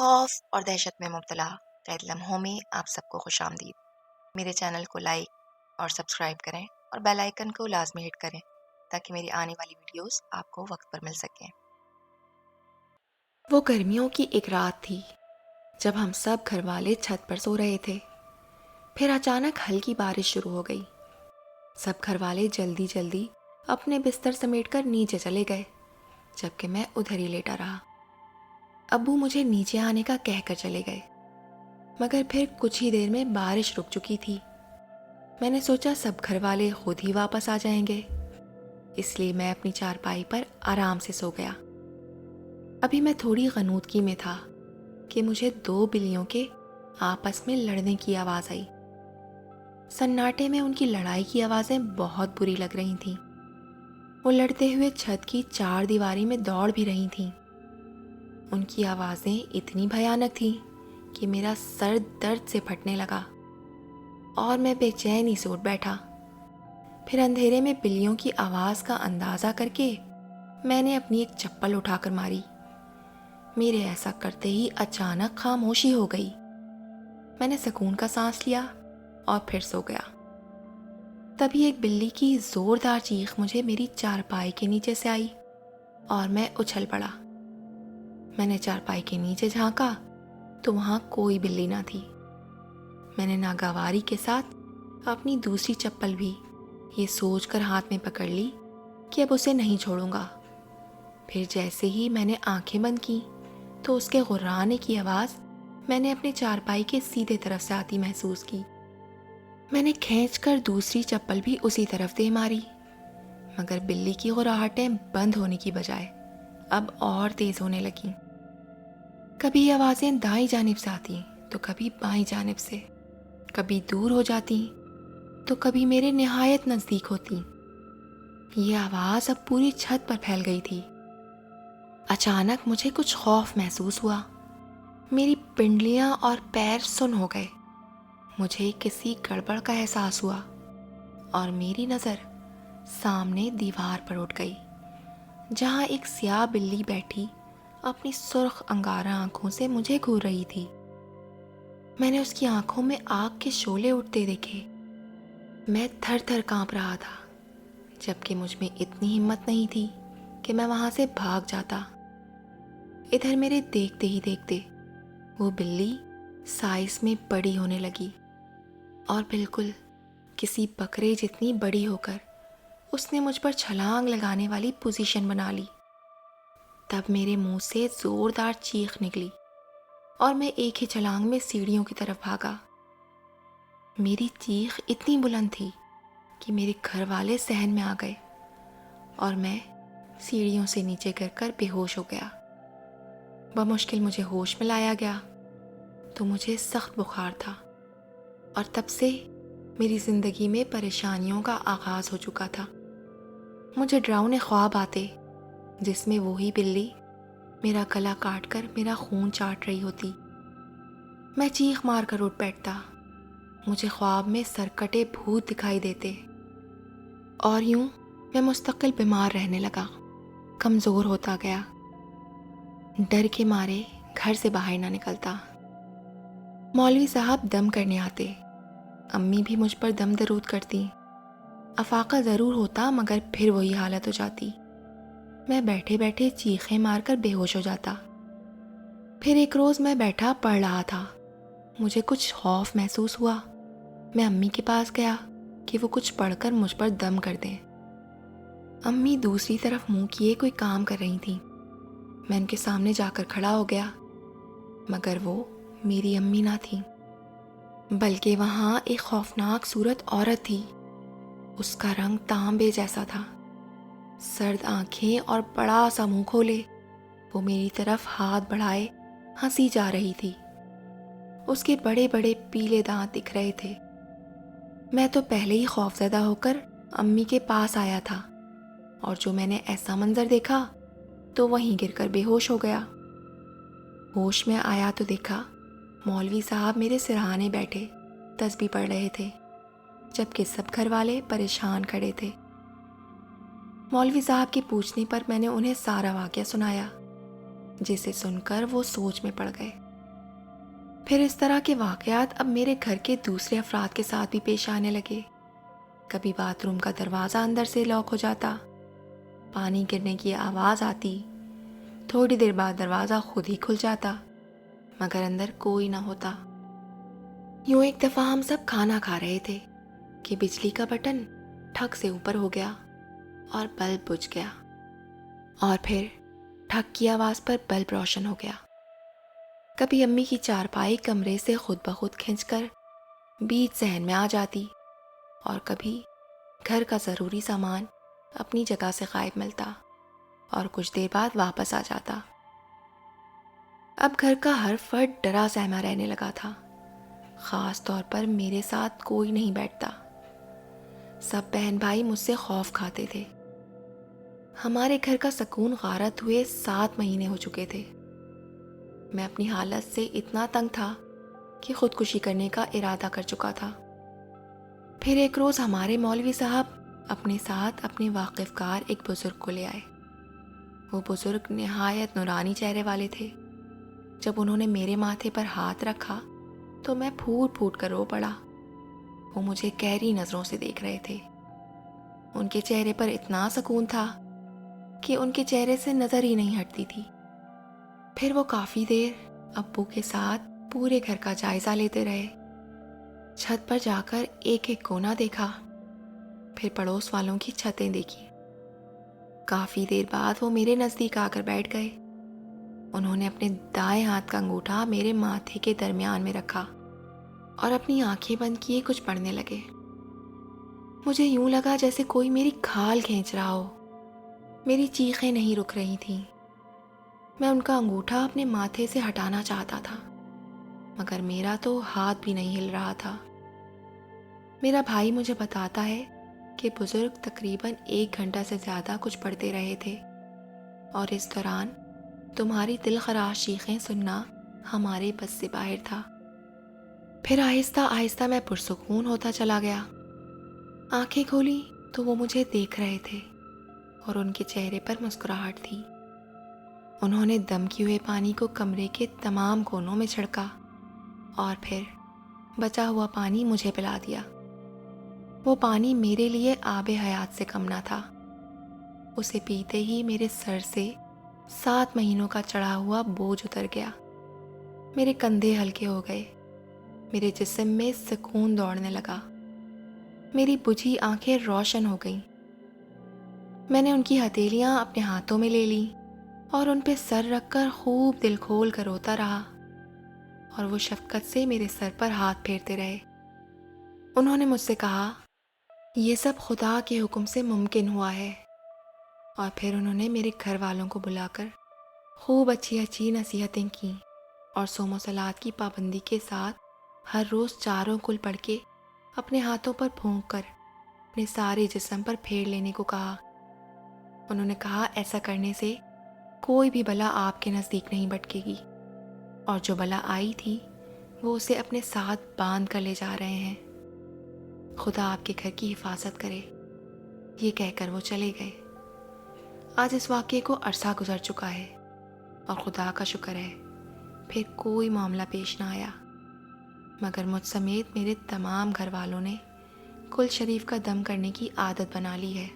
خوف اور دہشت میں مبتلا قید لمحوں میں آپ سب کو خوش آمدید۔ میرے چینل کو لائک اور سبسکرائب کریں اور بیل آئیکن کو لازمی ہٹ کریں تاکہ میری آنے والی ویڈیوز آپ کو وقت پر مل سکیں۔ وہ گرمیوں کی ایک رات تھی جب ہم سب گھر والے چھت پر سو رہے تھے۔ پھر اچانک ہلکی بارش شروع ہو گئی۔ سب گھر والے جلدی جلدی اپنے بستر سمیٹ کر نیچے چلے گئے، جبکہ میں ادھر ہی لیٹا رہا۔ ابو مجھے نیچے آنے کا کہہ کر چلے گئے، مگر پھر کچھ ہی دیر میں بارش رک چکی تھی۔ میں نے سوچا سب گھر والے خود ہی واپس آ جائیں گے، اس لیے میں اپنی چارپائی پر آرام سے سو گیا۔ ابھی میں تھوڑی غنودگی میں تھا کہ مجھے 2 بلیوں کے آپس میں لڑنے کی آواز آئی۔ سناٹے میں ان کی لڑائی کی آوازیں بہت بری لگ رہی تھیں۔ وہ لڑتے ہوئے چھت کی 4 دیواری میں دوڑ بھی رہی تھیں۔ ان کی آوازیں اتنی بھیانک تھیں کہ میرا سر درد سے پھٹنے لگا اور میں بے چینی سے اٹھ بیٹھا۔ پھر اندھیرے میں بلیوں کی آواز کا اندازہ کر کے میں نے اپنی ایک چپل اٹھا کر ماری۔ میرے ایسا کرتے ہی اچانک خاموشی ہو گئی۔ میں نے سکون کا سانس لیا اور پھر سو گیا۔ تبھی ایک بلی کی زوردار چیخ مجھے میری چارپائی کے نیچے سے آئی اور میں اچھل پڑا۔ میں نے چارپائی کے نیچے جھانکا تو وہاں کوئی بلی نہ تھی۔ میں نے ناگواری کے ساتھ اپنی دوسری چپل بھی یہ سوچ کر ہاتھ میں پکڑ لی کہ اب اسے نہیں چھوڑوں گا۔ پھر جیسے ہی میں نے آنکھیں بند کی تو اس کے غرانے کی آواز میں نے اپنے چارپائی کے سیدھے طرف سے آتی محسوس کی۔ میں نے کھینچ کر دوسری چپل بھی اسی طرف دے ماری، مگر بلی کی غراہٹیں بند ہونے کی بجائے اب اور تیز ہونے لگیں۔ کبھی آوازیں دائیں جانب سے آتی تو کبھی بائیں جانب سے، کبھی دور ہو جاتی تو کبھی میرے نہایت نزدیک ہوتی۔ یہ آواز اب پوری چھت پر پھیل گئی تھی۔ اچانک مجھے کچھ خوف محسوس ہوا۔ میری پنڈلیاں اور پیر سن ہو گئے۔ مجھے کسی گڑبڑ کا احساس ہوا اور میری نظر سامنے دیوار پر اٹھ گئی، جہاں ایک سیاہ بلی بیٹھی اپنی سرخ انگارہ آنکھوں سے مجھے گھور رہی تھی۔ میں نے اس کی آنکھوں میں آگ کے شعلے اٹھتے دیکھے۔ میں تھر تھر کانپ رہا تھا، جبکہ مجھ میں اتنی ہمت نہیں تھی کہ میں وہاں سے بھاگ جاتا۔ ادھر میرے دیکھتے ہی دیکھتے وہ بلی سائز میں بڑی ہونے لگی اور بالکل کسی بکرے جتنی بڑی ہو کر اس نے مجھ پر چھلانگ لگانے والی پوزیشن بنا لی۔ تب میرے منہ سے زوردار چیخ نکلی اور میں ایک ہی چھلانگ میں سیڑھیوں کی طرف بھاگا۔ میری چیخ اتنی بلند تھی کہ میرے گھر والے صحن میں آ گئے اور میں سیڑھیوں سے نیچے گر کر بے ہوش ہو گیا۔ بمشکل مجھے ہوش میں لایا گیا تو مجھے سخت بخار تھا اور تب سے میری زندگی میں پریشانیوں کا آغاز ہو چکا تھا۔ مجھے ڈراؤنے خواب آتے جس میں وہی بلی میرا گلا کاٹ کر میرا خون چاٹ رہی ہوتی۔ میں چیخ مار کر اٹھ بیٹھتا۔ مجھے خواب میں سرکٹے بھوت دکھائی دیتے اور یوں میں مستقل بیمار رہنے لگا، کمزور ہوتا گیا، ڈر کے مارے گھر سے باہر نہ نکلتا۔ مولوی صاحب دم کرنے آتے، امی بھی مجھ پر دم درود کرتی۔ افاقہ ضرور ہوتا مگر پھر وہی حالت ہو جاتی۔ میں بیٹھے بیٹھے چیخیں مار کر بے ہوش ہو جاتا۔ پھر ایک روز میں بیٹھا پڑھ رہا تھا، مجھے کچھ خوف محسوس ہوا۔ میں امی کے پاس گیا کہ وہ کچھ پڑھ کر مجھ پر دم کر دیں۔ امی دوسری طرف منہ کیے کوئی کام کر رہی تھیں۔ میں ان کے سامنے جا کر کھڑا ہو گیا، مگر وہ میری امی نہ تھی، بلکہ وہاں ایک خوفناک صورت عورت تھی۔ اس کا رنگ تانبے جیسا تھا، سرد آنکھیں اور بڑا سا منہ کھولے وہ میری طرف ہاتھ بڑھائے ہنسی جا رہی تھی۔ اس کے بڑے بڑے پیلے دانت دکھ رہے تھے۔ میں تو پہلے ہی خوفزدہ ہو کر امی کے پاس آیا تھا اور جو میں نے ایسا منظر دیکھا تو وہیں گر کر بے ہوش ہو گیا۔ ہوش میں آیا تو دیکھا مولوی صاحب میرے سرہانے بیٹھے تسبیح پڑھ رہے تھے، جبکہ سب گھر والے پریشان کھڑے تھے۔ مولوی صاحب کے پوچھنے پر میں نے انہیں سارا واقعہ سنایا، جسے سن کر وہ سوچ میں پڑ گئے۔ پھر اس طرح کے واقعات اب میرے گھر کے دوسرے افراد کے ساتھ بھی پیش آنے لگے۔ کبھی باتھ روم کا دروازہ اندر سے لاک ہو جاتا، پانی گرنے کی آواز آتی، تھوڑی دیر بعد دروازہ خود ہی کھل جاتا مگر اندر کوئی نہ ہوتا۔ یوں ایک دفعہ ہم سب کھانا کھا رہے تھے کہ بجلی کا بٹن ٹھک سے اوپر ہو گیا اور بلب بجھ گیا، اور پھر ٹھک کی آواز پر بلب روشن ہو گیا۔ کبھی امی کی چارپائی کمرے سے خود بخود کھنچ کر بیچ ذہن میں آ جاتی، اور کبھی گھر کا ضروری سامان اپنی جگہ سے غائب ملتا اور کچھ دیر بعد واپس آ جاتا۔ اب گھر کا ہر فرد ڈرا سہما رہنے لگا تھا، خاص طور پر میرے ساتھ کوئی نہیں بیٹھتا۔ سب بہن بھائی مجھ سے خوف کھاتے تھے۔ ہمارے گھر کا سکون غارت ہوئے 7 مہینے ہو چکے تھے۔ میں اپنی حالت سے اتنا تنگ تھا کہ خودکشی کرنے کا ارادہ کر چکا تھا۔ پھر ایک روز ہمارے مولوی صاحب اپنے ساتھ اپنے واقف کار ایک بزرگ کو لے آئے۔ وہ بزرگ نہایت نورانی چہرے والے تھے۔ جب انہوں نے میرے ماتھے پر ہاتھ رکھا تو میں پھوٹ پھوٹ کر رو پڑا۔ وہ مجھے گہری نظروں سے دیکھ رہے تھے۔ ان کے چہرے پر اتنا سکون تھا کہ ان کے چہرے سے نظر ہی نہیں ہٹتی تھی۔ پھر وہ کافی دیر ابو کے ساتھ پورے گھر کا جائزہ لیتے رہے۔ چھت پر جا کر ایک ایک کونا دیکھا، پھر پڑوس والوں کی چھتیں دیکھی۔ کافی دیر بعد وہ میرے نزدیک آ کر بیٹھ گئے۔ انہوں نے اپنے دائیں ہاتھ کا انگوٹھا میرے ماتھے کے درمیان میں رکھا اور اپنی آنکھیں بند کیے کچھ پڑھنے لگے۔ مجھے یوں لگا جیسے کوئی میری کھال کھینچ رہا ہو۔ میری چیخیں نہیں رک رہی تھیں۔ میں ان کا انگوٹھا اپنے ماتھے سے ہٹانا چاہتا تھا مگر میرا تو ہاتھ بھی نہیں ہل رہا تھا۔ میرا بھائی مجھے بتاتا ہے کہ بزرگ تقریباً 1 گھنٹہ سے زیادہ کچھ پڑھتے رہے تھے، اور اس دوران تمہاری دلخراش چیخیں سننا ہمارے بس سے باہر تھا۔ پھر آہستہ آہستہ میں پرسکون ہوتا چلا گیا۔ آنکھیں کھولی تو وہ مجھے دیکھ رہے تھے اور ان کے چہرے پر مسکراہٹ تھی۔ انہوں نے دم کیے ہوئے پانی کو کمرے کے تمام کونوں میں چھڑکا اور پھر بچا ہوا پانی مجھے پلا دیا۔ وہ پانی میرے لیے آب حیات سے کم نہ تھا۔ اسے پیتے ہی میرے سر سے 7 مہینوں کا چڑھا ہوا بوجھ اتر گیا۔ میرے کندھے ہلکے ہو گئے، میرے جسم میں سکون دوڑنے لگا، میری بجھی آنکھیں روشن ہو گئیں۔ میں نے ان کی ہتھیلیاں اپنے ہاتھوں میں لے لیں اور ان پہ سر رکھ کر خوب دل کھول کر روتا رہا، اور وہ شفقت سے میرے سر پر ہاتھ پھیرتے رہے۔ انہوں نے مجھ سے کہا، یہ سب خدا کے حکم سے ممکن ہوا ہے۔ اور پھر انہوں نے میرے گھر والوں کو بلا کر خوب اچھی اچھی نصیحتیں کیں اور صوم و صلات کی پابندی کے ساتھ ہر روز 4 کل پڑھ کے اپنے ہاتھوں پر پھونک کر اپنے سارے جسم پر پھیر لینے کو کہا۔ انہوں نے کہا ایسا کرنے سے کوئی بھی بلا آپ کے نزدیک نہیں بٹکے گی، اور جو بلا آئی تھی وہ اسے اپنے ساتھ باندھ کر لے جا رہے ہیں۔ خدا آپ کے گھر کی حفاظت کرے۔ یہ کہہ کر وہ چلے گئے۔ آج اس واقعے کو عرصہ گزر چکا ہے اور خدا کا شکر ہے پھر کوئی معاملہ پیش نہ آیا، مگر مجھ سمیت میرے تمام گھر والوں نے کل شریف کا دم کرنے کی عادت بنا لی ہے۔